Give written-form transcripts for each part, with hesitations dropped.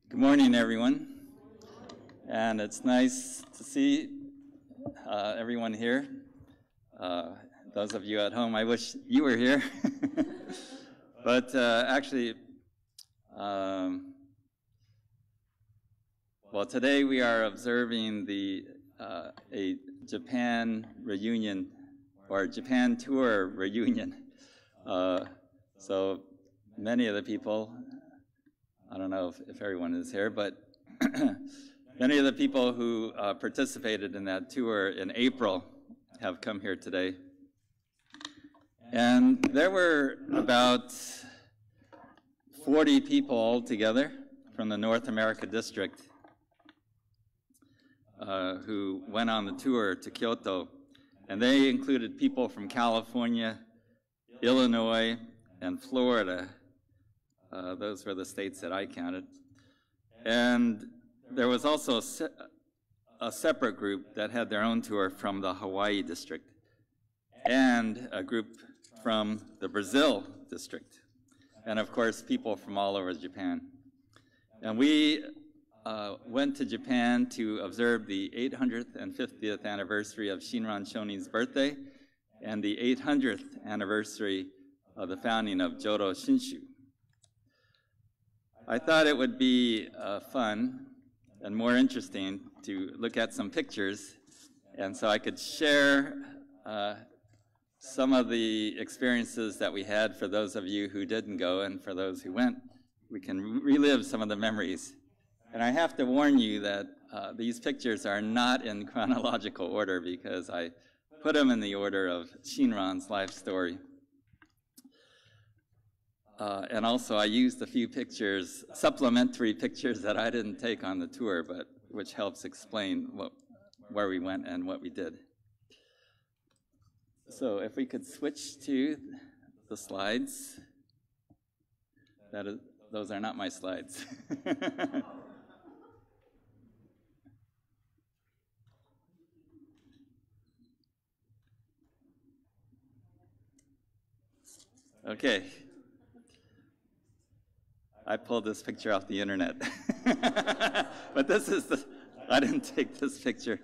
Good morning, everyone. And it's nice to see everyone here. Those of you at home, I wish you were here. But actually, well, today we are observing a Japan reunion, or Japan tour reunion. So many of the people, I don't know if everyone is here, but many of the people who participated in that tour in April have come here today. And there were about 40 people altogether from the North America district who went on the tour to Kyoto. And they included people from California, Illinois, and Florida. Those were the states that I counted. And there was also a separate group that had their own tour from the Hawaii district, and a group from the Brazil district, and of course people from all over Japan. And we went to Japan to observe the 850th anniversary of Shinran Shonin's birthday and the 800th anniversary of the founding of Jodo Shinshu. I thought it would be fun and more interesting to look at some pictures, and so I could share some of the experiences that we had for those of you who didn't go, and for those who went, we can relive some of the memories. And I have to warn you that these pictures are not in chronological order because I put them in the order of Shinran's life story. And also I used a few pictures, supplementary pictures that I didn't take on the tour, but which helps explain where we went and what we did. So if we could switch to the slides. Those are not my slides. Okay. I pulled this picture off the internet. But this is I didn't take this picture.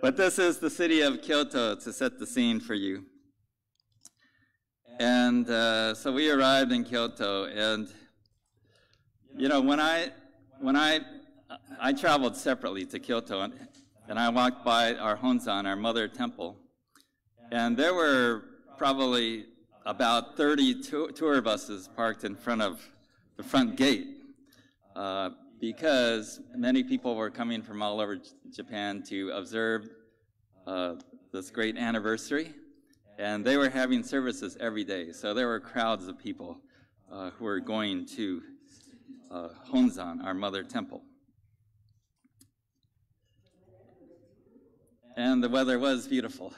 But this is the city of Kyoto to set the scene for you. And so we arrived in Kyoto, and you know, when I traveled separately to Kyoto, and I walked by our Honzan, our mother temple, and there were probably about 30 tour buses parked in front of the front gate, because many people were coming from all over Japan to observe this great anniversary, and they were having services every day. So there were crowds of people who were going to Honzan, our mother temple. And the weather was beautiful,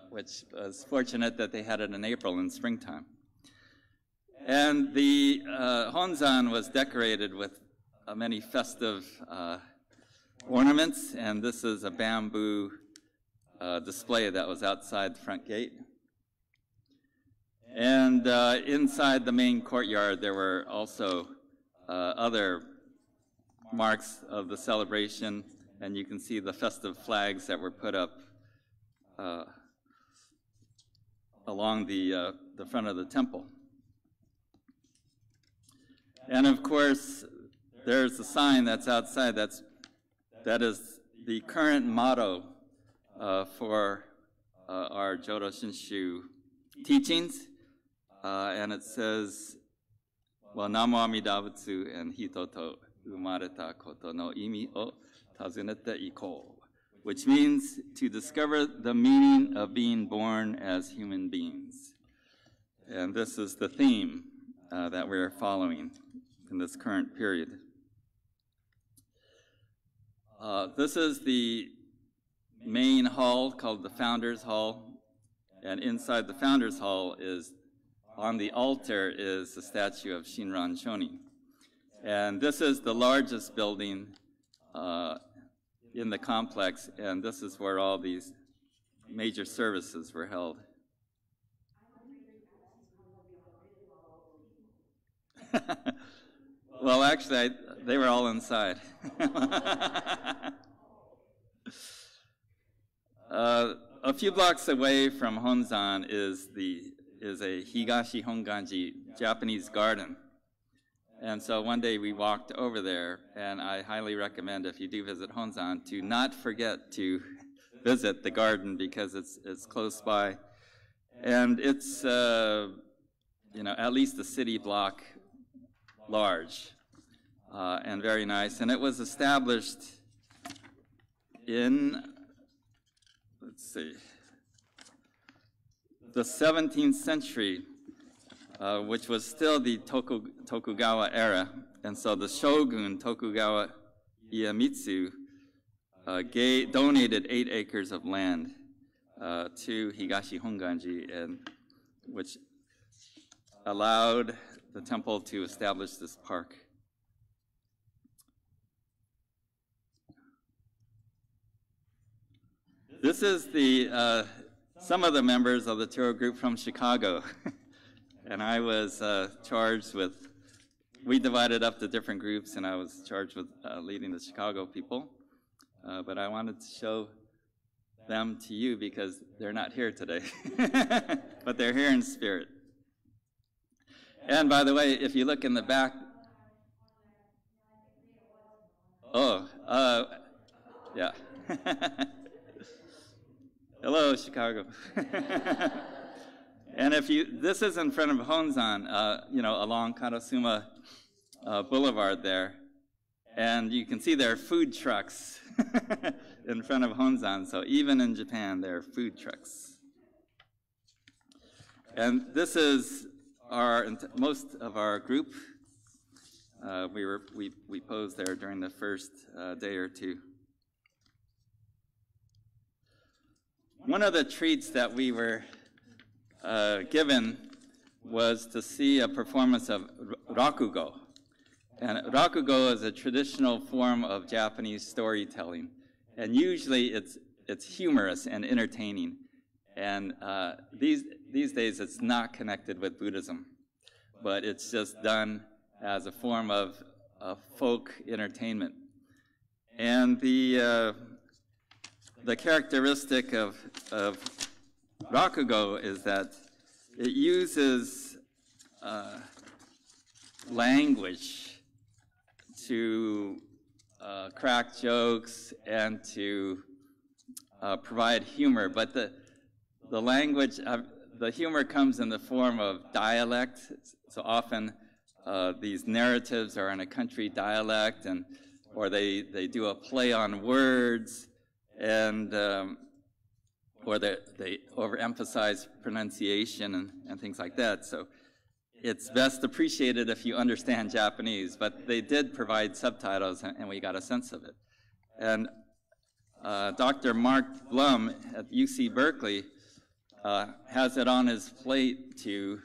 which was fortunate that they had it in April in springtime. And the Honzan was decorated with many festive ornaments, and this is a bamboo display that was outside the front gate. And inside the main courtyard, there were also other marks of the celebration, and you can see the festive flags that were put up along the front of the temple. And of course, there's a sign that's outside that is the current motto for our Jodo Shinshu teachings, and it says, well, Namo Amida Butsu and Hito to umareta koto no imi o tazunete iko, which means to discover the meaning of being born as human beings. And this is the theme that we're following in this current period. This is the main hall called the Founders Hall, and inside the Founders Hall is, on the altar is the statue of Shinran Shonin. And this is the largest building in the complex, and this is where all these major services were held. Well, actually, they were all inside. A few blocks away from Honzan is a Higashi Honganji Japanese garden. And so one day we walked over there, and I highly recommend, if you do visit Honzan, to not forget to visit the garden, because it's close by. And it's at least a city block large, and very nice. And it was established in, let's see, the 17th century, which was still the Tokugawa era. And so the shogun, Tokugawa Iemitsu, donated 8 acres of land to Higashi Honganji, and which allowed the temple to establish this park. This is some of the members of the tour group from Chicago. And I was charged with, we divided up the different groups, and I was charged with leading the Chicago people. But I wanted to show them to you because they're not here today. But they're here in spirit. And by the way, if you look in the back, yeah. Hello, Chicago. And this is in front of Honzan, along Karasuma Boulevard there. And you can see there are food trucks in front of Honzan. So even in Japan, there are food trucks. And this is most of our group. We posed there during the first day or two. One of the treats that we were given was to see a performance of rakugo. And rakugo is a traditional form of Japanese storytelling. And usually it's humorous and entertaining. And these days it's not connected with Buddhism, but it's just done as a form of folk entertainment. And the characteristic of rakugo is that it uses language to crack jokes and to provide humor, but the language, the humor comes in the form of dialect. So often these narratives are in a country dialect, or they do a play on words, and or they overemphasize pronunciation and things like that. So it's best appreciated if you understand Japanese, but they did provide subtitles, and we got a sense of it. And Dr. Mark Blum at UC Berkeley has it on his plate to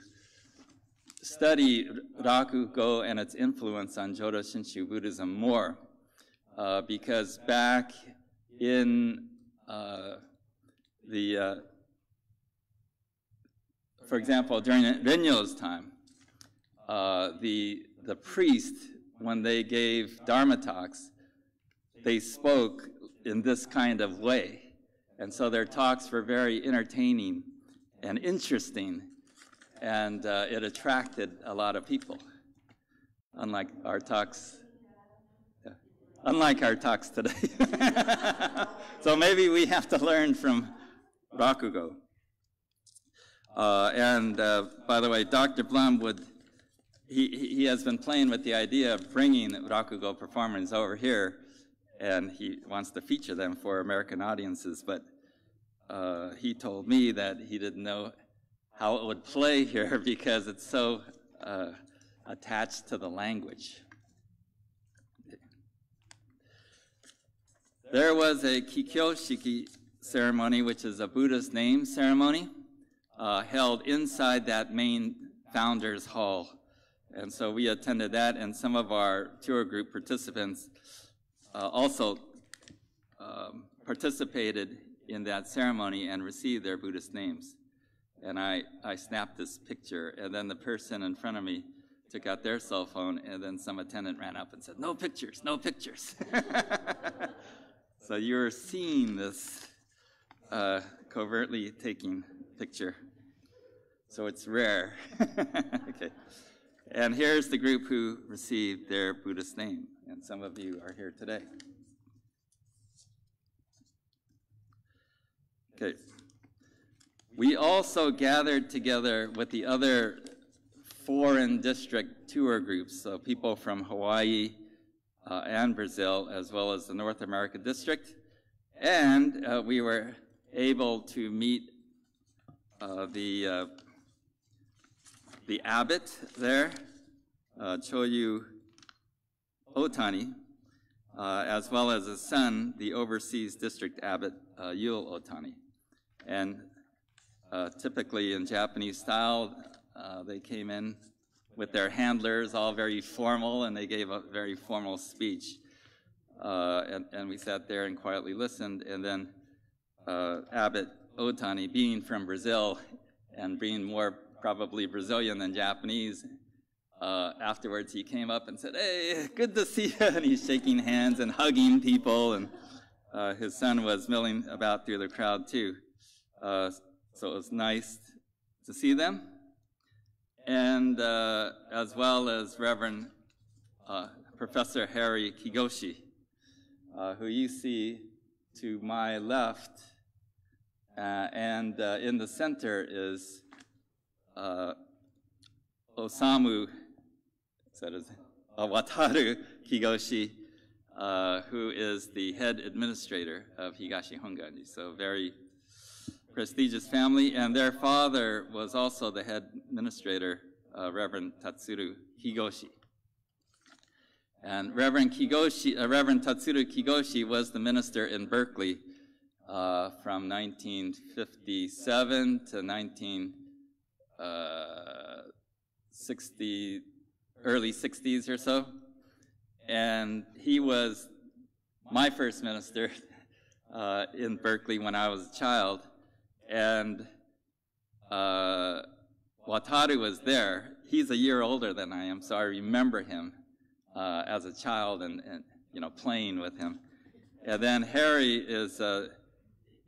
study rakugo and its influence on Jodo Shinshu Buddhism more, because back in for example, during Renyo's time, the priest, when they gave Dharma talks, they spoke in this kind of way. And so their talks were very entertaining and interesting, and it attracted a lot of people, unlike our talks. Unlike our talks today. So maybe we have to learn from rakugo. And by the way, Dr. Blum he has been playing with the idea of bringing rakugo performers over here, and he wants to feature them for American audiences, but he told me that he didn't know how it would play here because it's so attached to the language. There was a Kikyoshiki ceremony, which is a Buddhist name ceremony, held inside that main founders hall. And so we attended that, and some of our tour group participants also participated in that ceremony and received their Buddhist names. And I snapped this picture, and then the person in front of me took out their cell phone, and then some attendant ran up and said, "No pictures, no pictures." So you're seeing this covertly taking picture. So it's rare. Okay. And here's the group who received their Buddhist name, and some of you are here today. Okay. We also gathered together with the other foreign district tour groups, so people from Hawaii and Brazil, as well as the North America district. And we were able to meet the abbot there, Choyu Otani, as well as his son, the overseas district abbot, Yul Otani. And typically in Japanese style, they came in with their handlers, all very formal, and they gave a very formal speech. And we sat there and quietly listened, and then Abbot Otani, being from Brazil and being more probably Brazilian than Japanese, afterwards he came up and said, "Hey, good to see you," and he's shaking hands and hugging people, and his son was milling about through the crowd too. So it was nice to see them, and as well as Reverend Professor Harry Higashi, who you see to my left, and in the center is Osamu, Wataru Higashi, who is the head administrator of Higashi Honganji. So very prestigious family, and their father was also the head administrator, Reverend Tatsuru Higoshi. And Reverend Tatsuru Higoshi was the minister in Berkeley from 1957 to 1960, early 60s or so. And he was my first minister in Berkeley when I was a child. And Wataru was there. He's a year older than I am, so I remember him as a child and playing with him. And then Harry is,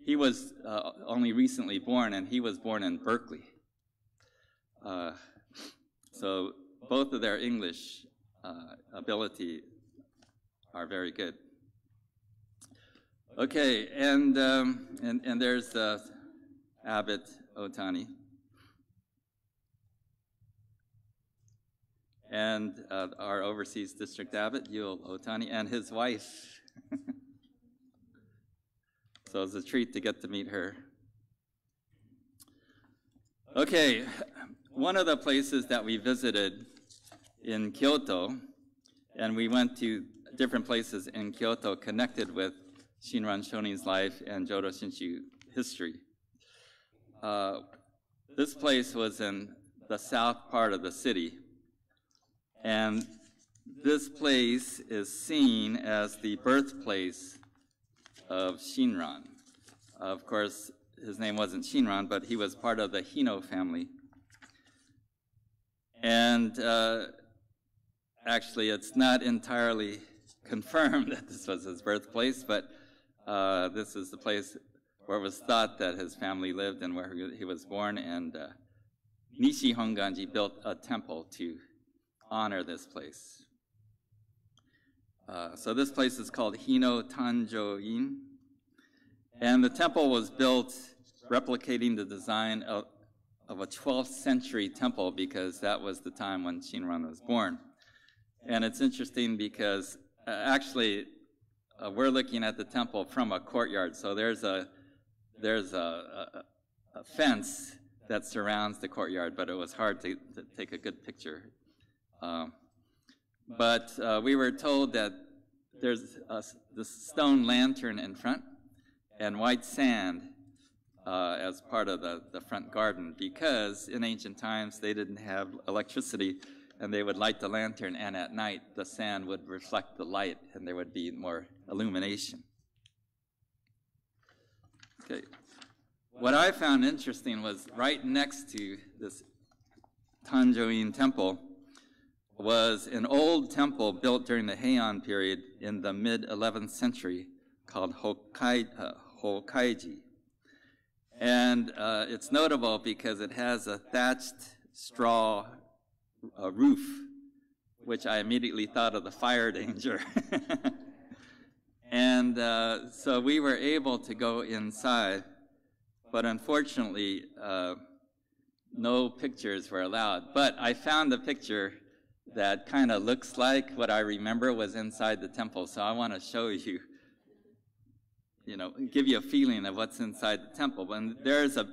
he was only recently born, and he was born in Berkeley. So both of their English ability are very good. Okay, and there's Abbot Otani. And our overseas district abbot, Yul Otani, and his wife. So it's a treat to get to meet her. Okay, one of the places that we visited in Kyoto, and we went to different places in Kyoto connected with Shinran Shonin's life and Jodo Shinshu history. This place was in the south part of the city, and this place is seen as the birthplace of Shinran. Of course, his name wasn't Shinran, but he was part of the Hino family. And actually, it's not entirely confirmed that this was his birthplace, but this is the place where it was thought that his family lived and where he was born, and Nishi Honganji built a temple to honor this place. So this place is called Hino Tanjo-in, and the temple was built replicating the design of a 12th century temple, because that was the time when Shinran was born. And it's interesting because actually we're looking at the temple from a courtyard, so there's a fence that surrounds the courtyard, but it was hard to take a good picture. But we were told that there's this stone lantern in front and white sand as part of the front garden, because in ancient times they didn't have electricity, and they would light the lantern, and at night the sand would reflect the light and there would be more illumination. Okay. What I found interesting was right next to this Tanjo-in temple was an old temple built during the Heian period in the mid-11th century called Honganji. And it's notable because it has a thatched straw roof, which I immediately thought of the fire danger. And so we were able to go inside, but unfortunately, no pictures were allowed. But I found a picture that kind of looks like what I remember was inside the temple. So I want to show you, give you a feeling of what's inside the temple. And there's a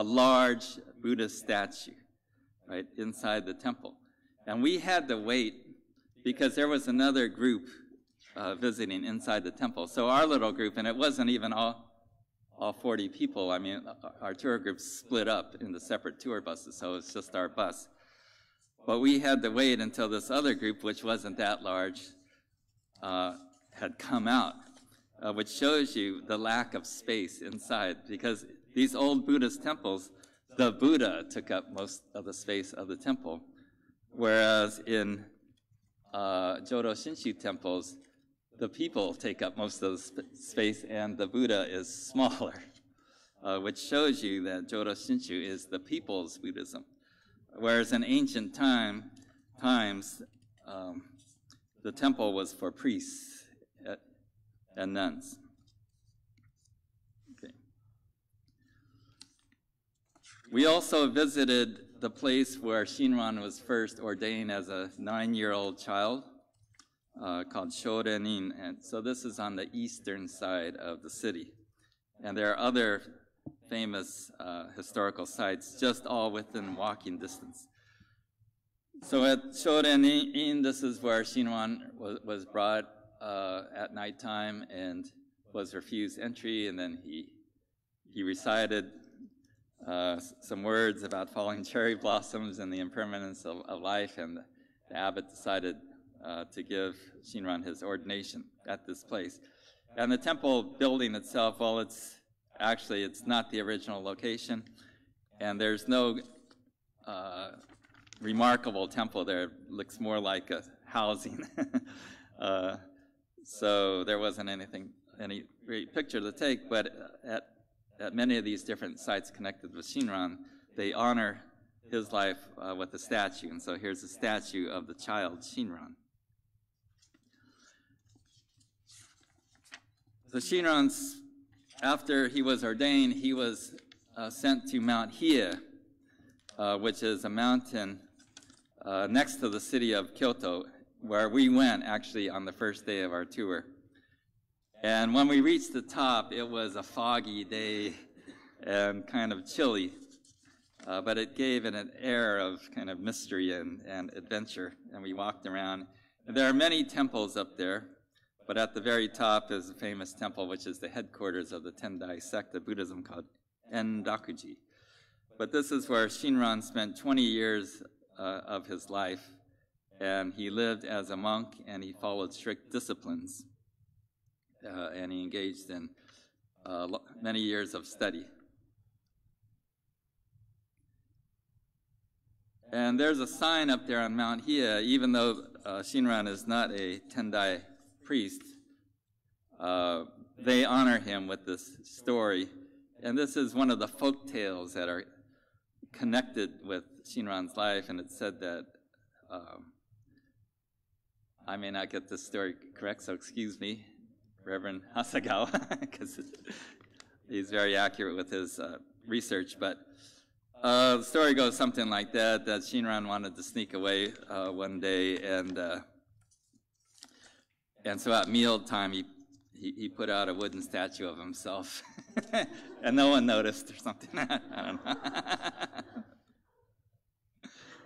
large Buddhist statue, right, inside the temple. And we had to wait because there was another group visiting inside the temple. So our little group, and it wasn't even all 40 people. I mean, our tour group split up into separate tour buses, so it's just our bus. But we had to wait until this other group, which wasn't that large, had come out, which shows you the lack of space inside. Because these old Buddhist temples, the Buddha took up most of the space of the temple, whereas in Jodo Shinshu temples, the people take up most of the space and the Buddha is smaller, which shows you that Jodo Shinshu is the people's Buddhism. Whereas in ancient times, the temple was for priests and nuns. Okay. We also visited the place where Shinran was first ordained as a 9-year-old child, called Shonin, and so this is on the eastern side of the city. And there are other famous historical sites, just all within walking distance. So at Shonin, this is where Shinran was brought at nighttime and was refused entry, and then he recited some words about falling cherry blossoms and the impermanence of life, and the abbot decided to give Shinran his ordination at this place. And the temple building itself, well, it's not the original location, and there's no remarkable temple there. It looks more like a housing. So there wasn't any great picture to take, but at many of these different sites connected with Shinran, they honor his life with a statue. And so here's a statue of the child Shinran. So Shinran, after he was ordained, he was sent to Mount Hiei, which is a mountain next to the city of Kyoto, where we went actually on the first day of our tour. And when we reached the top, it was a foggy day and kind of chilly, but it gave it an air of kind of mystery and adventure, and we walked around. And there are many temples up there, but at the very top is a famous temple, which is the headquarters of the Tendai sect of Buddhism called Endakuji. But this is where Shinran spent 20 years of his life, and he lived as a monk, and he followed strict disciplines, and he engaged in many years of study. And there's a sign up there on Mount Hiei, even though Shinran is not a Tendai priest, they honor him with this story. And this is one of the folk tales that are connected with Shinran's life, and it said that, I may not get this story correct, so excuse me, Reverend Hasagawa, because he's very accurate with his research, but the story goes something like that Shinran wanted to sneak away one day, and so at mealtime he put out a wooden statue of himself, and no one noticed or something. I don't know.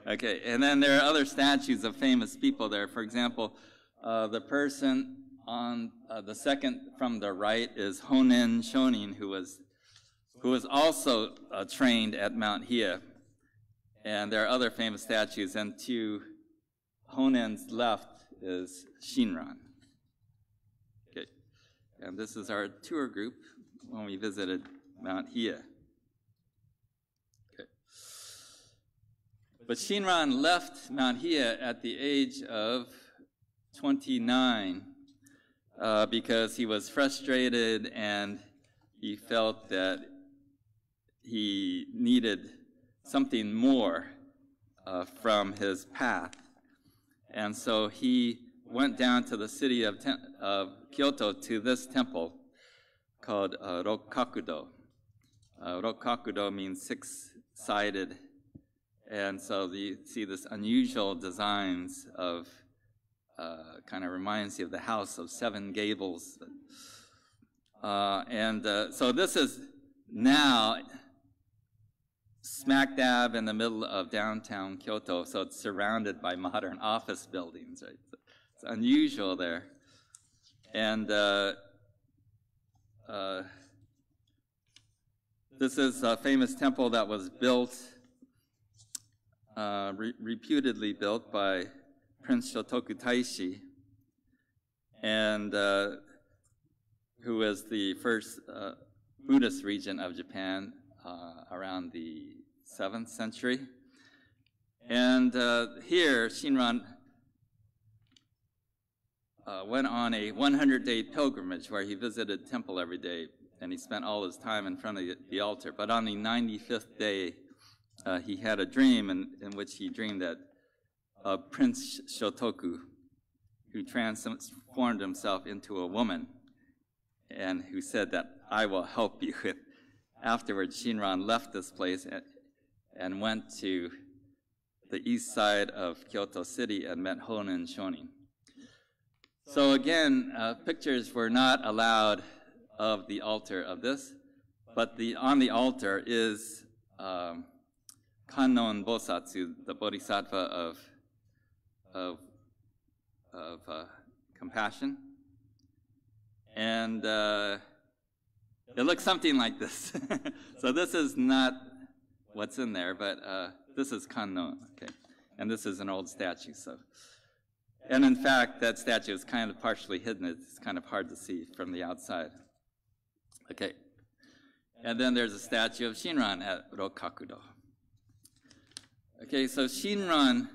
Okay, and then there are other statues of famous people there. For example, the person on the second from the right is Shinran Shonin, who was also trained at Mount Hiei. And there are other famous statues, and to Honen's left is Shinran. Okay, and this is our tour group when we visited Mount Hiei. Okay. But Shinran left Mount Hiei at the age of 29 because he was frustrated and he felt that he needed something more from his path. And so he went down to the city of Kyoto to this temple called Rokkakudo. Rokkakudo means six-sided. And so you see this unusual designs of, kind of reminds you of the house of seven gables. So this is now smack dab in the middle of downtown Kyoto, so it's surrounded by modern office buildings, right? It's unusual there. And this is a famous temple that was built, reputedly built by Prince Shotoku Taishi, and who was the first Buddhist regent of Japan around the 7th century. And here, Shinran went on a 100-day pilgrimage where he visited temple every day, and he spent all his time in front of the altar. But on the 95th day, he had a dream in which he dreamed that Prince Shotoku, who transformed himself into a woman, and who said that, "I will help you." Afterwards, Shinran left this place and went to the east side of Kyoto City and met Shinran Shonin. So again, pictures were not allowed of the altar of this, but on the altar is Kannon Bosatsu, the Bodhisattva of compassion. And it looks something like this. So this is not what's in there, but this is Kannon, okay? And this is an old statue, so. And in fact, that statue is kind of partially hidden. It's kind of hard to see from the outside. Okay. And then there's a statue of Shinran at Rokkakudo. Okay, so Shinran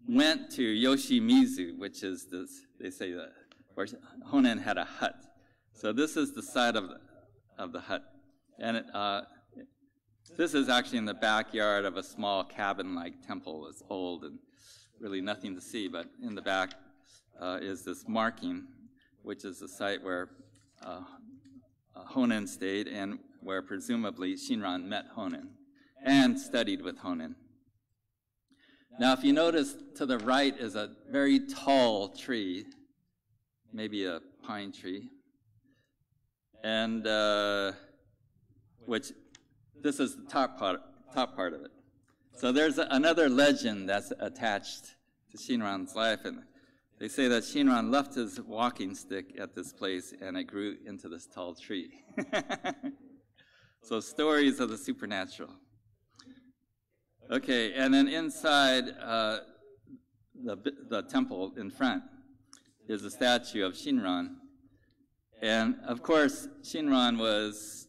went to Yoshimizu, which is this, they say that, where Honen had a hut. So this is the side of the hut. And this is actually in the backyard of a small cabin-like temple. It's old and really nothing to see, but in the back is this marking, which is the site where Honen stayed and where presumably Shinran met Honen and studied with Honen. Now, if you notice, to the right is a very tall tree, maybe a pine tree, and which this is the top part of it. So there's another legend that's attached to Shinran's life, and they say that Shinran left his walking stick at this place and it grew into this tall tree. So stories of the supernatural. Okay, and then inside the temple in front is a statue of Shinran. And of course, Shinran was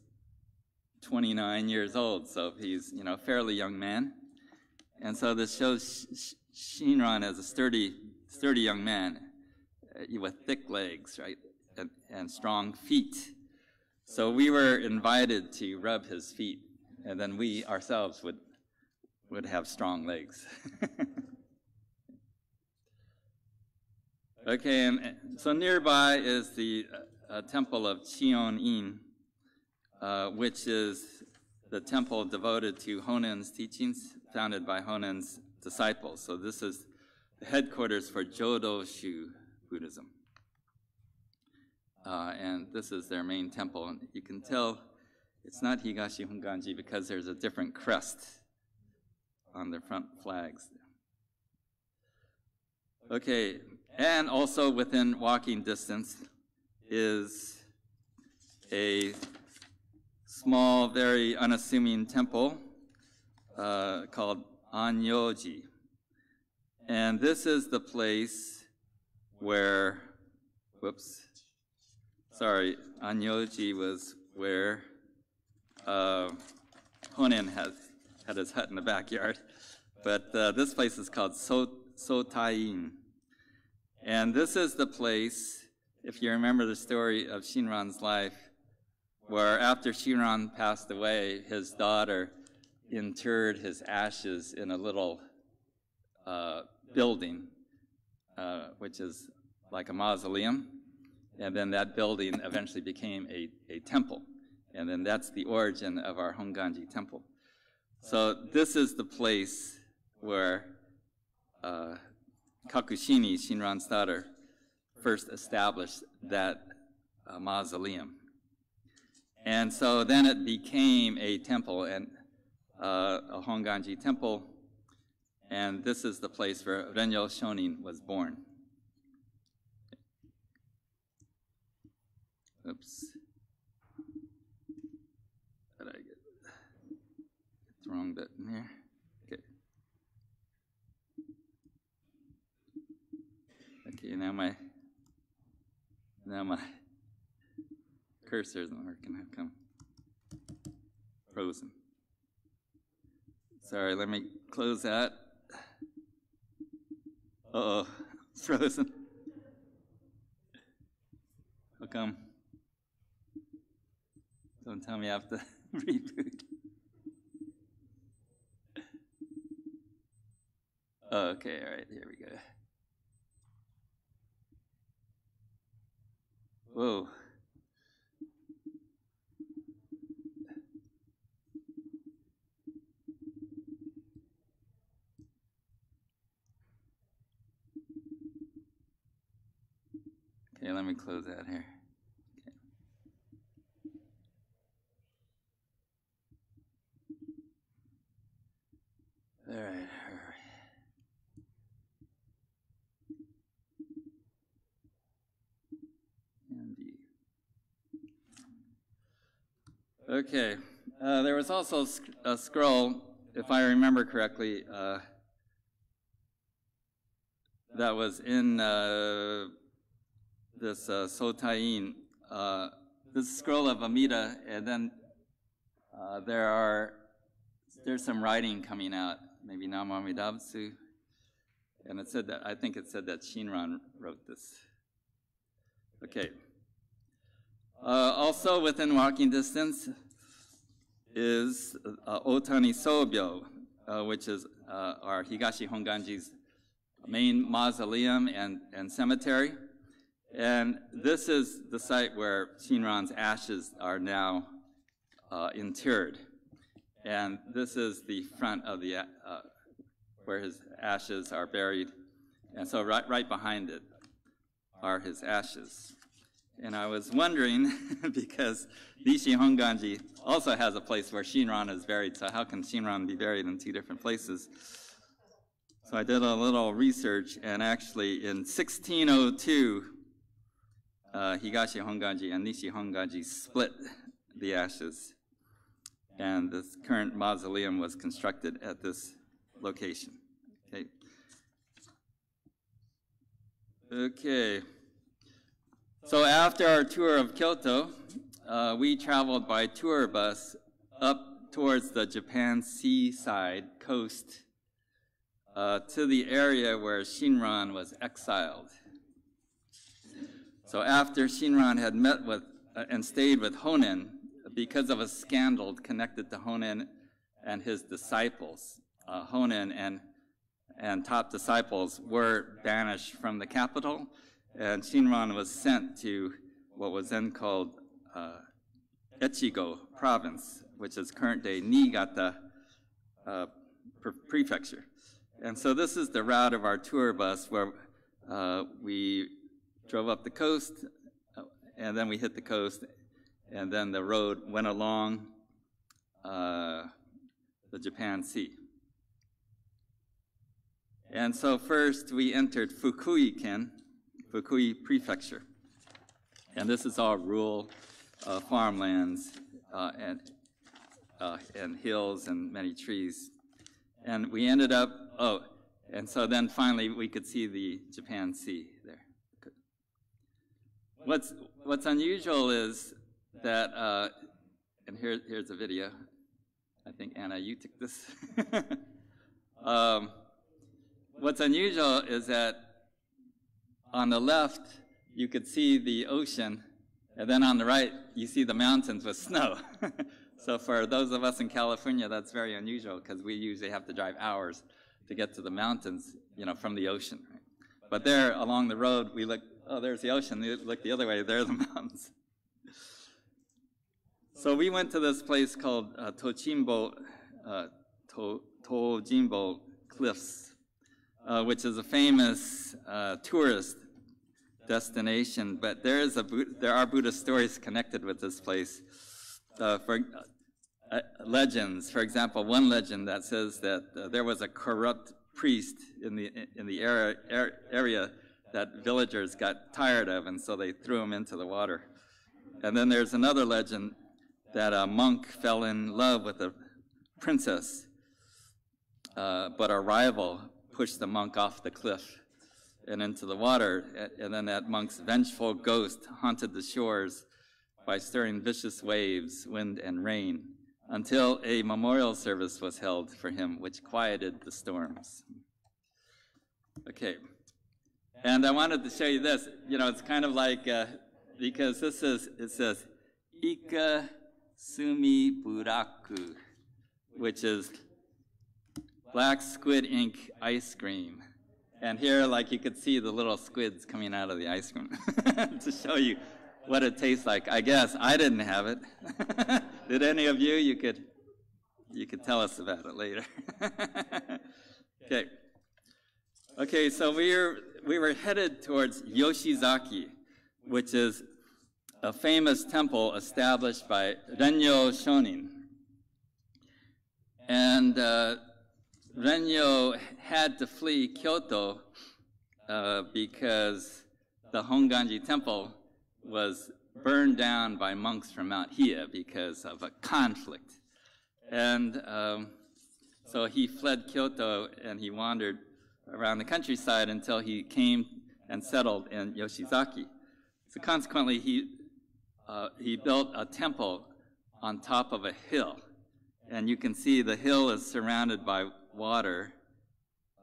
29 years old, so he's, a fairly young man. And so this shows Shinran as a sturdy young man with thick legs, right, and strong feet. So we were invited to rub his feet, and then we ourselves would have strong legs. Okay, and so nearby is the temple of Chion-in, which is the temple devoted to Honen's teachings, founded by Honen's disciples. So this is the headquarters for Jodo-shu Buddhism. And this is their main temple. And you can tell it's not Higashi Honganji because there's a different crest on the front flags. Okay, and also within walking distance is a small, very unassuming temple called Anyoji. And this is the place where, Anyoji was where Honen had his hut in the backyard. But this place is called Sotain. And this is the place, if you remember the story of Shinran's life, where after Shinran passed away, his daughter interred his ashes in a little building, which is like a mausoleum. And then that building eventually became a temple. And then that's the origin of our Honganji temple. So this is the place where Kakushini, Shinran's daughter, first established that mausoleum. And so then it became a temple, and a Honganji temple, and this is the place where Renyo Shonin was born. Oops. Did I get the wrong button here? Okay. Okay, now my cursor isn't working. How come? Frozen. Sorry, let me close that. Uh-oh, it's frozen. How come? Don't tell me I have to reboot. Oh, okay, all right, here we go. Whoa. Okay, let me close that here. Okay. All right. Okay, there was also a scroll, if I remember correctly, that was in this Sotain, this scroll of Amida, and then there's some writing coming out, maybe Namamidabsu, and it said that, I think it said that Shinran wrote this. Okay. Also within walking distance is Otani Sobyo, which is our Higashi Honganji's main mausoleum and cemetery. And this is the site where Shinran's ashes are now interred. And this is the front of the where his ashes are buried. And so right behind it are his ashes. And I was wondering, because Nishi Honganji also has a place where Shinran is buried, so how can Shinran be buried in two different places? So I did a little research, and actually in 1602, Higashi Honganji and Nishi Honganji split the ashes, and this current mausoleum was constructed at this location. Okay. Okay. So after our tour of Kyoto, we traveled by tour bus up towards the Japan seaside coast to the area where Shinran was exiled. So after Shinran had met with and stayed with Honen, because of a scandal connected to Honen and his disciples, Honen and top disciples were banished from the capital, and Shinran was sent to what was then called Echigo province, which is current-day Niigata prefecture. And so this is the route of our tour bus where we drove up the coast, and then we hit the coast, and then the road went along the Japan Sea. And so first we entered Fukui-ken, Fukui Prefecture. And this is all rural farmlands and hills and many trees. And we ended up, and so then finally we could see the Japan Sea there. What's unusual is that, and here's a video. I think, Anna, you took this. What's unusual is that on the left, you could see the ocean, and then on the right, you see the mountains with snow. So for those of us in California, that's very unusual because we usually have to drive hours to get to the mountains, from the ocean. Right? But there, along the road, we look, oh, there's the ocean. We look the other way, there are the mountains. So we went to this place called Tojimbo Cliffs, which is a famous tourist destination. But there are Buddhist stories connected with this place. Legends, for example, one legend that says that there was a corrupt priest in the area that villagers got tired of, and so they threw him into the water. And then there's another legend that a monk fell in love with a princess, but a rival pushed the monk off the cliff and into the water, and then that monk's vengeful ghost haunted the shores by stirring vicious waves, wind, and rain, until a memorial service was held for him, which quieted the storms. Okay, and I wanted to show you this. It's kind of like, because it says, Ika Sumi Buraku, which is black squid ink ice cream. And here, you could see the little squids coming out of the ice cream to show you what it tastes like. I guess I didn't have it. Did any of you? You could tell us about it later. Okay, so we were headed towards Yoshizaki, which is a famous temple established by Shinran Shonin. And Renyo had to flee Kyoto because the Honganji temple was burned down by monks from Mount Hiei because of a conflict. And so he fled Kyoto and he wandered around the countryside until he came and settled in Yoshizaki. So consequently, he built a temple on top of a hill. And you can see the hill is surrounded by water.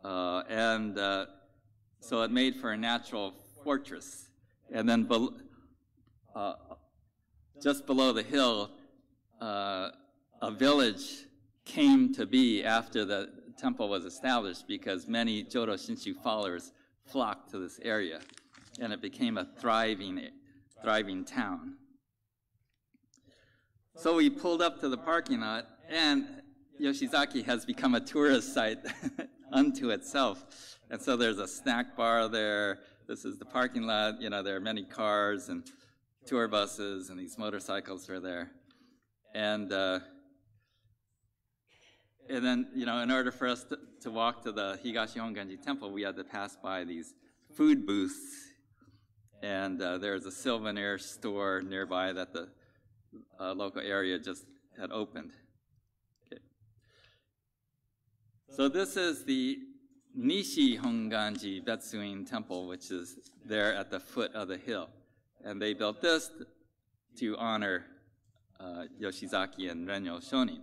So it made for a natural fortress. And then just below the hill, a village came to be after the temple was established because many Jodo Shinshu followers flocked to this area, and it became a thriving town. So we pulled up to the parking lot, and Yoshizaki has become a tourist site unto itself. And so there's a snack bar there. This is the parking lot. There are many cars and tour buses, and these motorcycles are there. And then, in order for us to walk to the Higashi Honganji temple, we had to pass by these food booths. And there's a souvenir store nearby that the local area just had opened. Okay. So this is the Nishi Honganji Betsuin temple, which is there at the foot of the hill. And they built this to honor Yoshizaki and Shinran Shonin.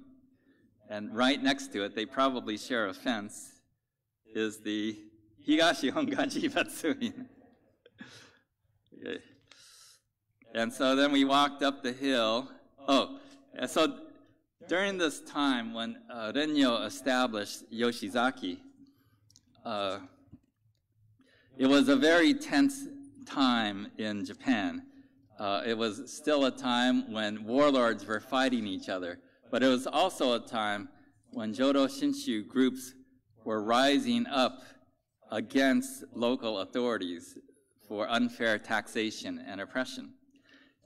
And right next to it, they probably share a fence, is the Higashi Honganji Betsuin. Okay. And so then we walked up the hill. And so during this time when Renyo established Yoshizaki, it was a very tense time in Japan. It was still a time when warlords were fighting each other, but it was also a time when Jodo Shinshu groups were rising up against local authorities for unfair taxation and oppression.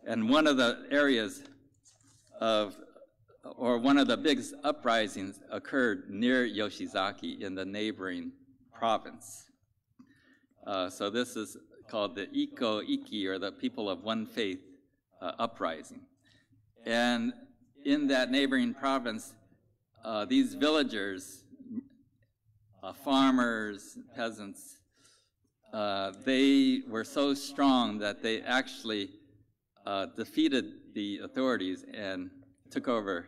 And one of the areas one of the biggest uprisings occurred near Yoshizaki in the neighboring province. So this is called the Iko Iki, or the People of One Faith uprising. And in that neighboring province, these villagers, farmers, peasants, they were so strong that they actually defeated the authorities and took over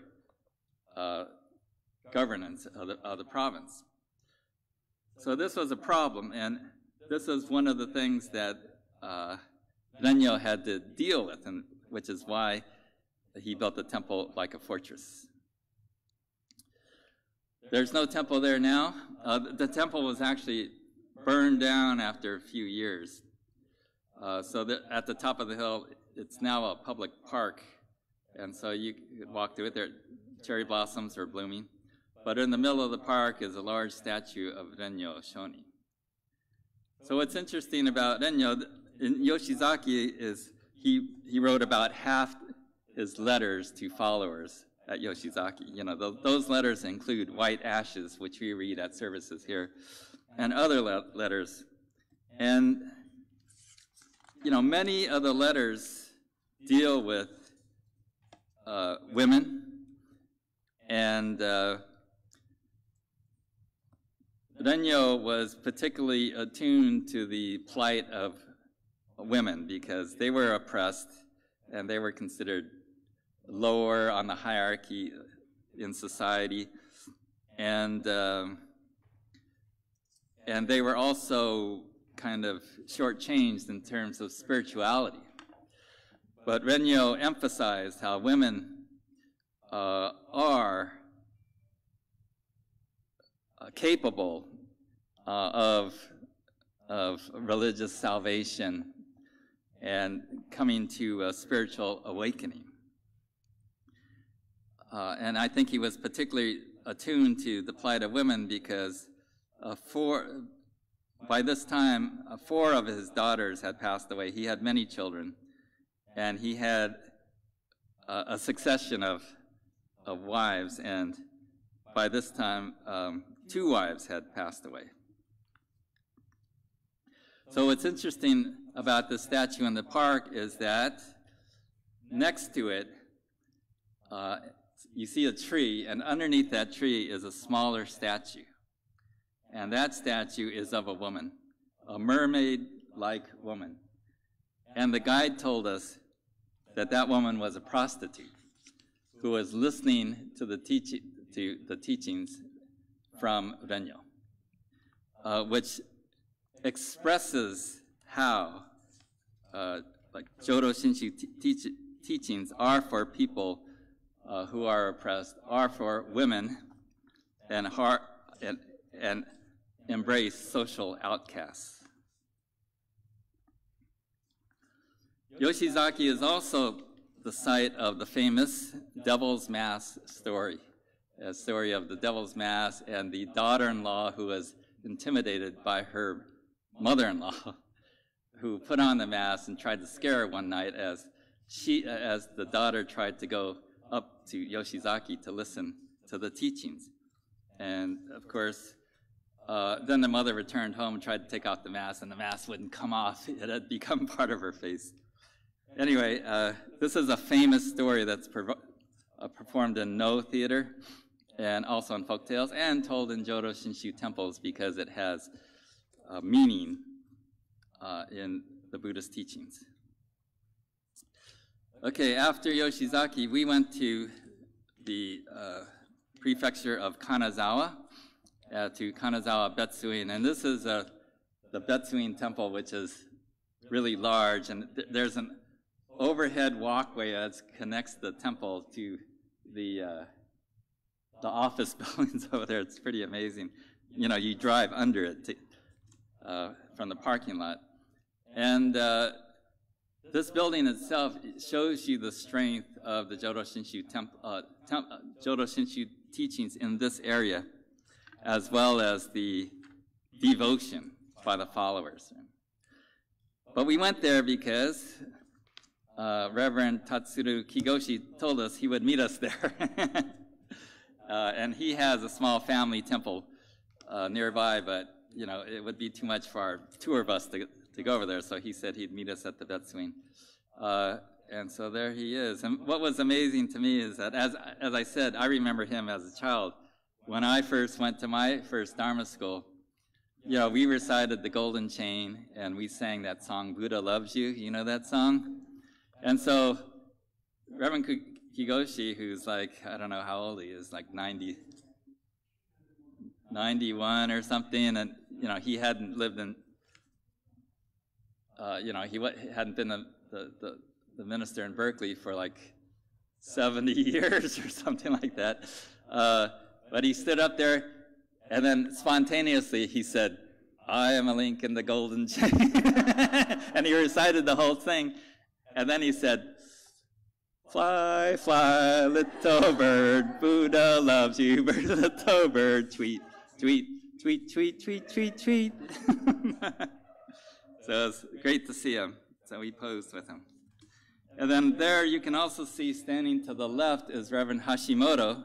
governance of the province. So this was a problem, and this was one of the things that Renyo had to deal with, and which is why he built the temple like a fortress. There's no temple there now. The temple was actually burned down after a few years. So that at the top of the hill, it's now a public park, and so you could walk through it. There, cherry blossoms are blooming. But in the middle of the park is a large statue of Shinran Shonin. So what's interesting about Renyo in Yoshizaki is he wrote about half his letters to followers at Yoshizaki. You know, those letters include white ashes, which we read at services here, and other letters. And, you know, many of the letters deal with women, and Renyo was particularly attuned to the plight of women because they were oppressed and they were considered lower on the hierarchy in society, and they were also kind of shortchanged in terms of spirituality. But Renyo emphasized how women are capable of religious salvation and coming to a spiritual awakening. And I think he was particularly attuned to the plight of women because by this time, 4 of his daughters had passed away. He had many children, and he had a succession of wives, and by this time, 2 wives had passed away. So what's interesting about the statue in the park is that next to it, you see a tree, and underneath that tree is a smaller statue. And that statue is of a woman, a mermaid-like woman. And the guide told us that that woman was a prostitute who was listening to the teachings from Renyo, which expresses how like Jodo Shinshu teachings are for people who are oppressed, are for women, and embrace social outcasts. Yoshizaki is also the site of the famous Devil's Mass story, a story of the Devil's Mass and the daughter-in-law who was intimidated by her mother-in-law, who put on the Mass and tried to scare her one night as the daughter tried to go up to Yoshizaki to listen to the teachings. And of course, then the mother returned home and tried to take off the mask, and the mask wouldn't come off. It had become part of her face. Anyway, this is a famous story that's performed in No theater and also in folktales and told in Jodo Shinshu temples because it has meaning in the Buddhist teachings. Okay, after Yoshizaki, we went to the prefecture of Kanazawa, to Kanazawa Betsuin, and this is the Betsuin temple, which is really large, and there's an overhead walkway that connects the temple to the office buildings over there. It's pretty amazing. You know, you drive under it from the parking lot, and this building itself shows you the strength of the Jodo Shinshu teachings in this area, as well as the devotion by the followers. But we went there because Reverend Tatsuru Higashi told us he would meet us there. And he has a small family temple nearby, but you know, it would be too much for our tour bus to go over there, so he said he'd meet us at the Betsuin. And so there he is. And what was amazing to me is that, as I said, I remember him as a child. When I first went to my first Dharma school, you know, we recited the Golden Chain, and we sang that song, Buddha Loves You. You know that song? And so Reverend Higashi, who's like, I don't know how old he is, like 91 or something, and you know, he hadn't lived in, you know, he hadn't been the minister in Berkeley for like 70 years or something like that. But he stood up there, and then spontaneously he said, "I am a link in the golden chain." And he recited the whole thing. And then he said, "Fly, fly, little bird, Buddha loves you, bird, little bird, tweet, tweet, tweet, tweet, tweet, tweet, tweet." So it was great to see him. So we posed with him. And then there you can also see, standing to the left, is Reverend Hashimoto,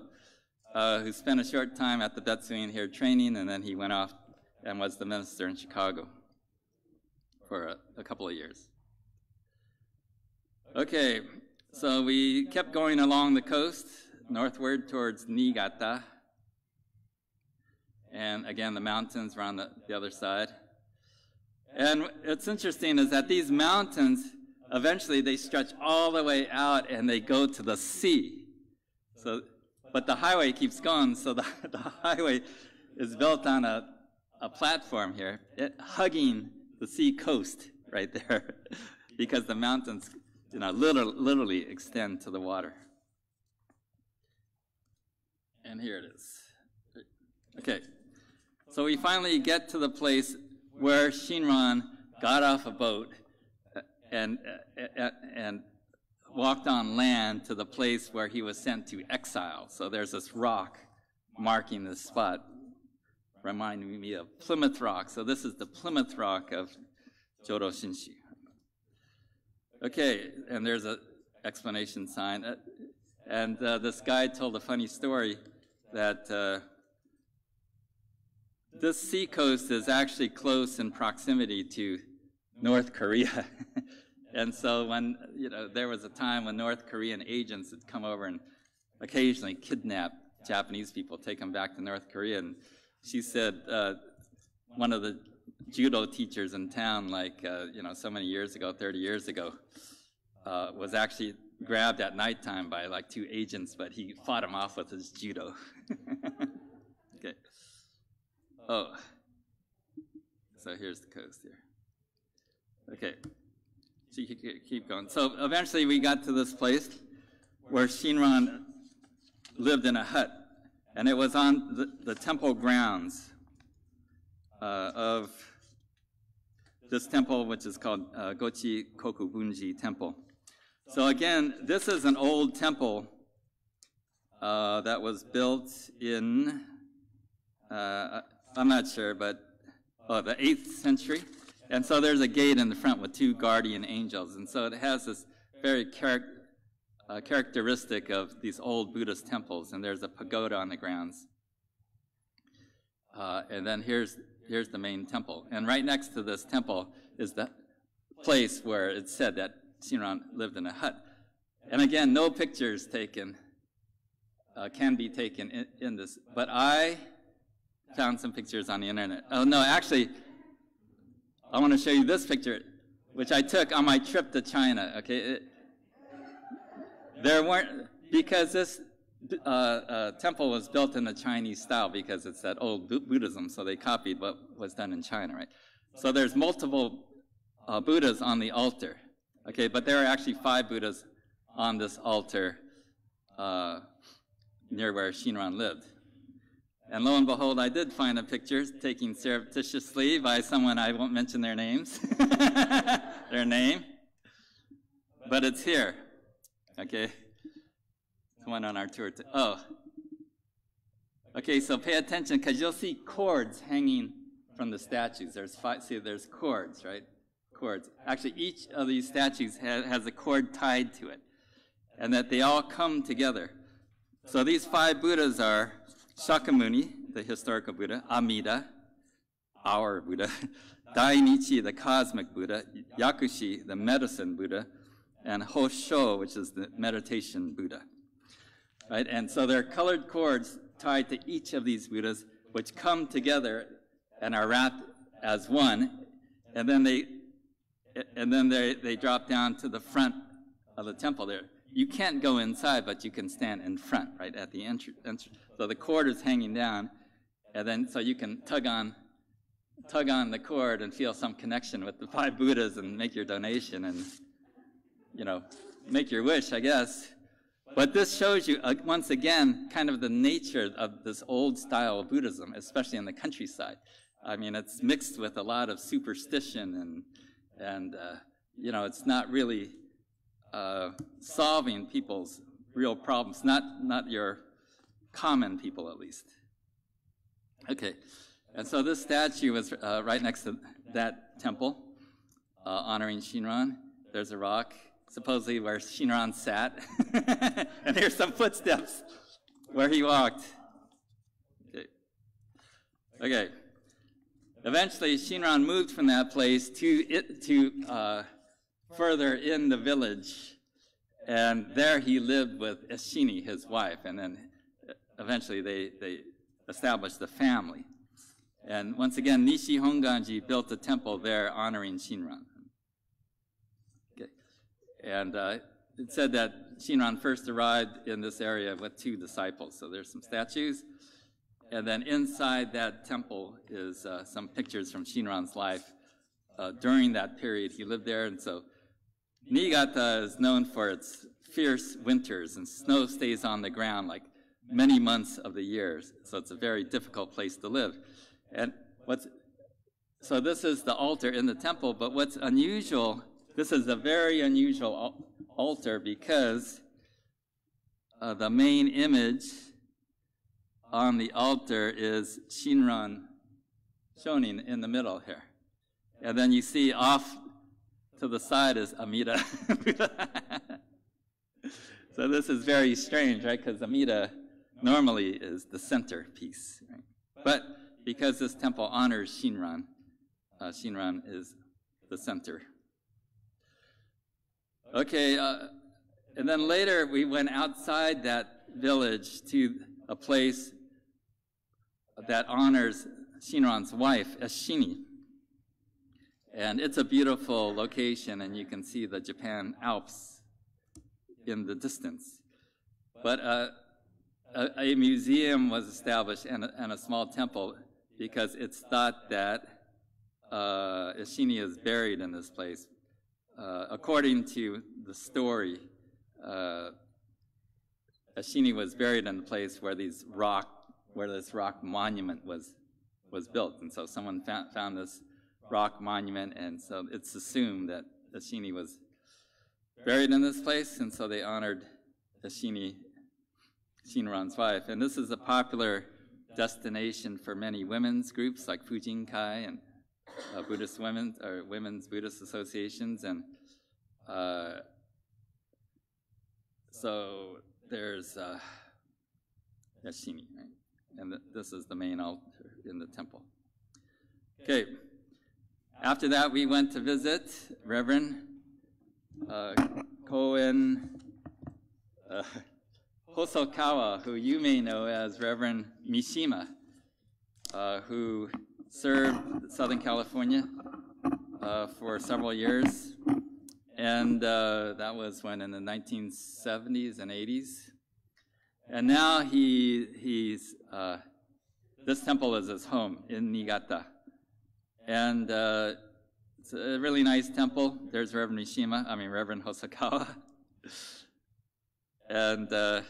who spent a short time at the Betsuin here training, and then he went off and was the minister in Chicago for a couple of years. Okay, so we kept going along the coast, northward towards Niigata. And again, the mountains were on the other side. And what's interesting is that these mountains, eventually they stretch all the way out and they go to the sea. So, but the highway keeps going, so the highway is built on a platform here, hugging the sea coast right there, because the mountains, you know, literally extend to the water. And here it is. Okay, so we finally get to the place where Shinran got off a boat and walked on land to the place where he was sent to exile. So there's this rock marking this spot, reminding me of Plymouth Rock. So this is the Plymouth Rock of Jodo Shinshu. Okay, and there's an explanation sign. And this guy told a funny story that this sea coast is actually close in proximity to North Korea. And so when, you know, there was a time when North Korean agents had come over and occasionally kidnap Japanese people, take them back to North Korea. And she said one of the judo teachers in town, like, you know, so many years ago, 30 years ago, was actually grabbed at nighttime by like 2 agents, but he fought him off with his judo. Okay. Oh, so here's the coast here. Okay, so you can keep going. So eventually we got to this place where Shinran lived in a hut, and it was on the temple grounds of this temple, which is called Gochi Kokubunji Temple. So again, this is an old temple that was built in, I'm not sure, but the 8th century. And so there's a gate in the front with 2 guardian angels. And so it has this very characteristic of these old Buddhist temples. And there's a pagoda on the grounds. And then here's the main temple. And right next to this temple is the place where it's said that Shinran lived in a hut. And again, no pictures taken, can be taken in this. But I found some pictures on the internet. Oh, no, actually, I want to show you this picture, which I took on my trip to China, okay? There weren't, because this temple was built in the Chinese style because it's that old Buddhism, so they copied what was done in China, right? So there's multiple Buddhas on the altar, okay? But there are actually 5 Buddhas on this altar near where Shinran lived. And lo and behold, I did find a picture taken surreptitiously by someone, I won't mention their names, their name, but it's here, okay? It's one on our tour. Okay, so pay attention, because you'll see cords hanging from the statues. There's 5, see, there's cords, right? Cords. Actually, each of these statues has a cord tied to it, and that they all come together. So these 5 Buddhas are Shakyamuni, the historical Buddha, Amida, our Buddha, Dainichi, the cosmic Buddha, Yakushi, the medicine Buddha, and Hosho, which is the meditation Buddha. Right? And so there are colored cords tied to each of these Buddhas, which come together and are wrapped as one, and then they drop down to the front of the temple there. You can't go inside, but you can stand in front, right, at the entrance. So the cord is hanging down, and then so you can tug on tug on the cord and feel some connection with the 5 Buddhas and make your donation and, you know, make your wish, I guess. But this shows you, once again, kind of the nature of this old style of Buddhism, especially in the countryside. I mean, it's mixed with a lot of superstition and you know, it's not really solving people's real problems, not your common people, at least. Okay, and so this statue was right next to that temple, honoring Shinran. There's a rock, supposedly where Shinran sat, and here's some footsteps where he walked. Okay. Eventually, Shinran moved from that place to further in the village, and there he lived with Eshini, his wife, and then eventually they established a family. And once again, Nishi Honganji built a temple there honoring Shinran. Okay. And it said that Shinran first arrived in this area with 2 disciples, so there's some statues. And then inside that temple is some pictures from Shinran's life during that period. He lived there, and so Niigata is known for its fierce winters, and snow stays on the ground like many months of the year. So it's a very difficult place to live. And so this is the altar in the temple, but what's unusual, this is a very unusual altar because the main image on the altar is Shinran Shonin in the middle here. And then you see off to the side is Amida. So this is very strange, right? Because Amida normally is the centerpiece. Right? But because this temple honors Shinran, Shinran is the center. Okay, and then later we went outside that village to a place that honors Shinran's wife, Eshini. And it's a beautiful location, and you can see the Japan Alps in the distance. But a museum was established and a small temple because it's thought that Eshini is buried in this place. According to the story, Eshini was buried in the place where this rock monument was built. And so someone found this rock monument, and so it's assumed that Eshini was buried in this place, and so they honored Eshini, Shinran's wife. And this is a popular destination for many women's groups like Fujinkai and Buddhist women, or women's Buddhist associations. And so there's Eshini, right? And this is the main altar in the temple. Okay. After that, we went to visit Reverend Koen Hosokawa, who you may know as Reverend Mishima, who served Southern California for several years. And that was when in the 1970s and 80s. And now he's this temple is his home in Niigata. And it's a really nice temple. There's Reverend Reverend Hosokawa. And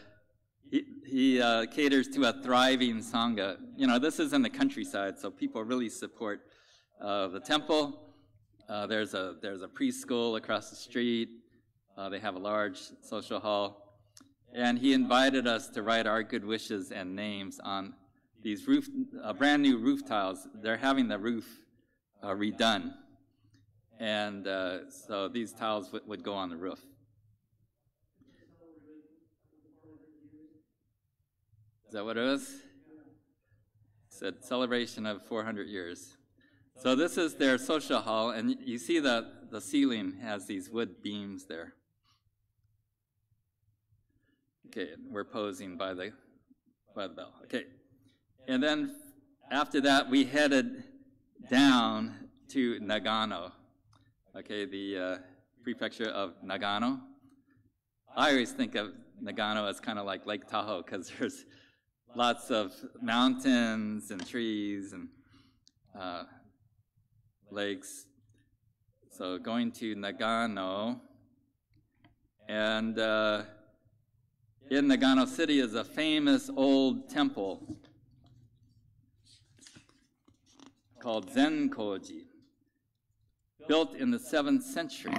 he caters to a thriving Sangha. You know, this is in the countryside, so people really support the temple. There's a preschool across the street. They have a large social hall. And he invited us to write our good wishes and names on these brand new roof tiles. They're having the roof redone. And so these tiles would go on the roof. Is that what it was? It said celebration of 400 years. So this is their social hall, and you see the ceiling has these wood beams there. Okay, we're posing by the bell. Okay, and then after that we headed down to Nagano. Okay, the prefecture of Nagano. I always think of Nagano as kind of like Lake Tahoe because there's lots of mountains and trees, and lakes. So going to Nagano, and in Nagano City is a famous old temple called Zenkoji, built in the 7th century.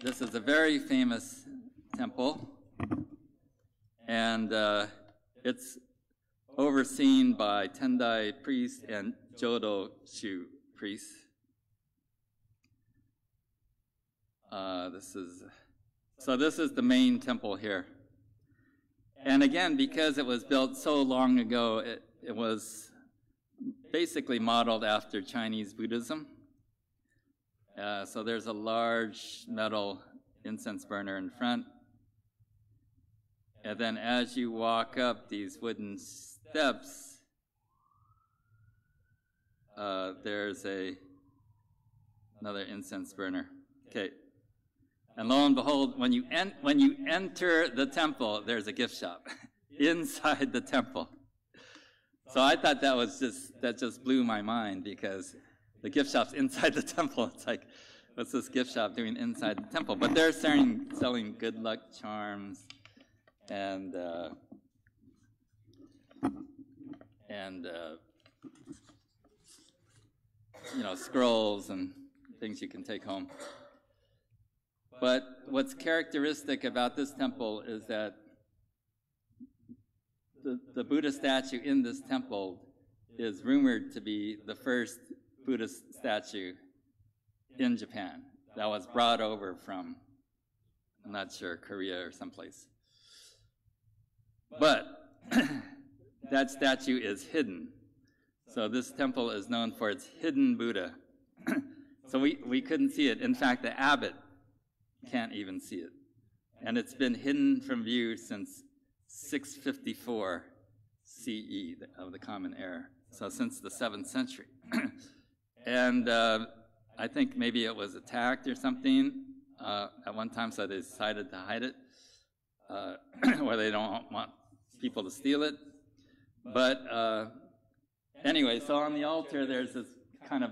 This is a very famous temple, and it's overseen by Tendai priest and Jodo Shu priest. This is the main temple here. And again, because it was built so long ago, it was basically modeled after Chinese Buddhism. So there's a large metal incense burner in front. And then as you walk up these wooden steps, there's another incense burner. Okay. And lo and behold, when you enter the temple, there's a gift shop inside the temple. So I thought that just blew my mind, because the gift shop's inside the temple. It's like, what's this gift shop doing inside the temple? But they're selling good luck charms and scrolls and things you can take home. But what's characteristic about this temple is that the Buddha statue in this temple is rumored to be the first Buddhist statue in Japan that was brought over from, I'm not sure, Korea or someplace. But that statue is hidden. So this temple is known for its hidden Buddha. So we couldn't see it. In fact, the abbot can't even see it. And it's been hidden from view since 654 CE of the Common Era. So since the 7th century. And I think maybe it was attacked or something at one time, so they decided to hide it, or they don't want people to steal it. But anyway, so on the altar there's this kind of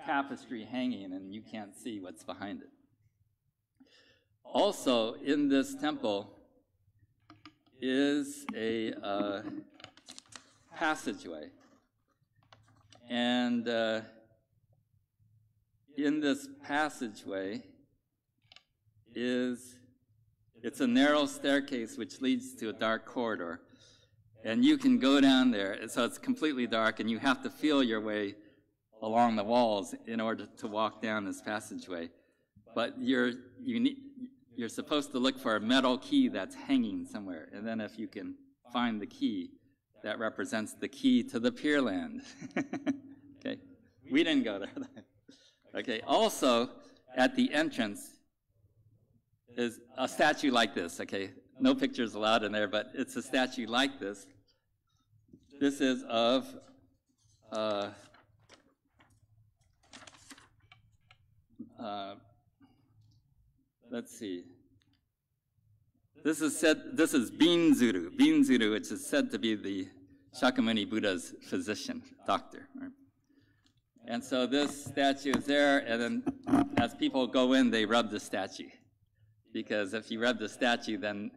tapestry hanging, and you can't see what's behind it. Also, in this temple is a passageway. And in this passageway it's a narrow staircase which leads to a dark corridor. And you can go down there, so it's completely dark, and you have to feel your way along the walls in order to walk down this passageway. But you're supposed to look for a metal key that's hanging somewhere, and then if you can find the key, that represents the key to the Pure Land. Okay, we didn't go there. Okay, also at the entrance is a statue like this. Okay, no pictures allowed in there, but it's a statue like this. This is of let's see. This is Binzuru. Binzuru, which is said to be the Shakyamuni Buddha's physician, doctor. Right? And so this statue is there, and then as people go in, they rub the statue. Because if you rub the statue, then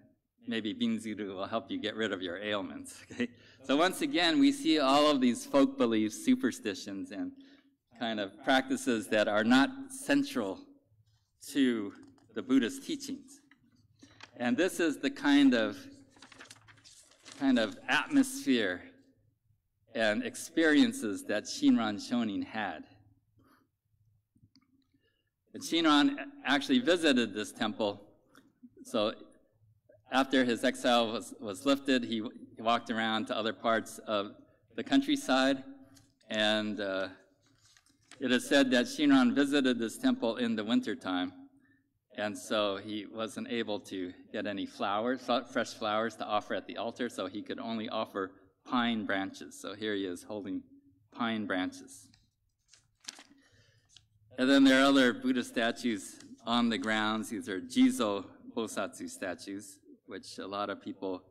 maybe Binzuru will help you get rid of your ailments. Okay? So once again, we see all of these folk beliefs, superstitions, and kind of practices that are not central to the Buddhist teachings. And this is the kind of atmosphere and experiences that Shinran Shonin had. And Shinran actually visited this temple. So after his exile was lifted, he walked around to other parts of the countryside. And it is said that Shinran visited this temple in the wintertime. And so he wasn't able to get any flowers, fresh flowers to offer at the altar, so he could only offer pine branches. So here he is holding pine branches. And then there are other Buddha statues on the grounds. These are Jizo Bosatsu statues, which a lot of people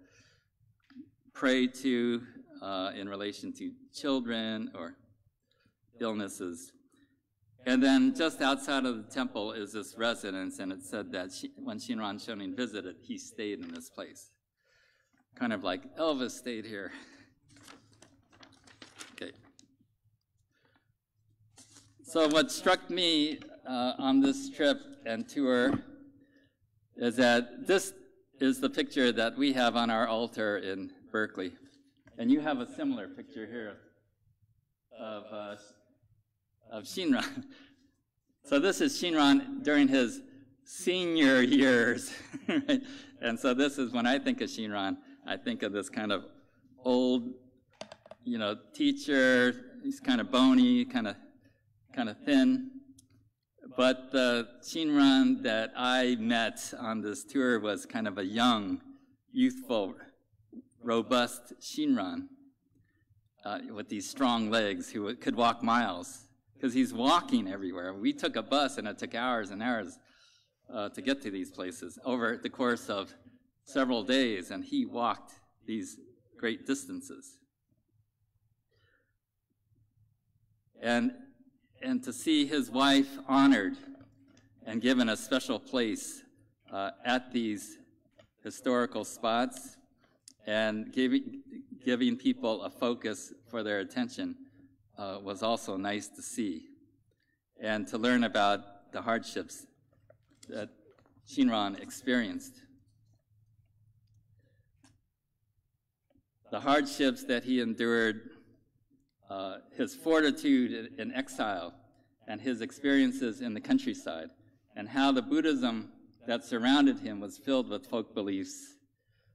pray to in relation to children or illnesses. And then just outside of the temple is this residence, and it said that when Shinran Shonin visited, he stayed in this place. Kind of like Elvis stayed here. Okay. So what struck me on this trip and tour is that this is the picture that we have on our altar in Berkeley. And you have a similar picture here of Shinran. So this is Shinran during his senior years. Right? And so this is, when I think of Shinran, I think of this kind of old, teacher. He's kind of bony, kind of thin. But the Shinran that I met on this tour was kind of a young, youthful, robust Shinran with these strong legs who could walk miles, because he's walking everywhere. We took a bus, and it took hours and hours to get to these places over the course of several days, and he walked these great distances. And to see his wife honored and given a special place at these historical spots, and giving people a focus for their attention was also nice to see, and to learn about the hardships that Shinran experienced. The hardships that he endured, his fortitude in exile, and his experiences in the countryside, and how the Buddhism that surrounded him was filled with folk beliefs,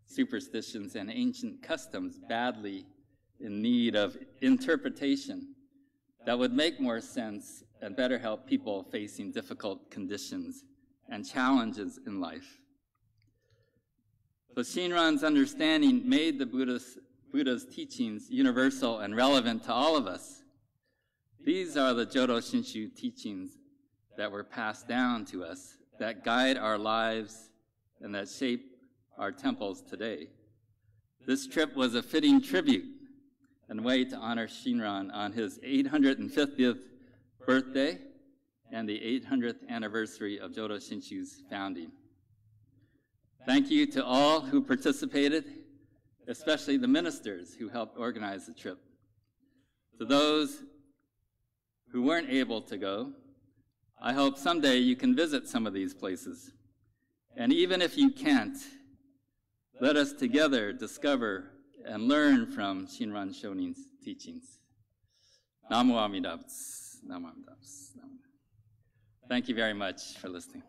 superstitions, and ancient customs badly in need of interpretation that would make more sense and better help people facing difficult conditions and challenges in life. So Shinran's understanding made the Buddha's teachings universal and relevant to all of us. These are the Jodo Shinshu teachings that were passed down to us, that guide our lives and that shape our temples today. This trip was a fitting tribute and way to honor Shinran on his 850th birthday and the 800th anniversary of Jodo Shinshu's founding. Thank you to all who participated, especially the ministers who helped organize the trip. To those who weren't able to go, I hope someday you can visit some of these places. And even if you can't, let us together discover and learn from Shinran Shonin's teachings. Namo Amida Butsu. Namo Amida Butsu. Thank you very much for listening.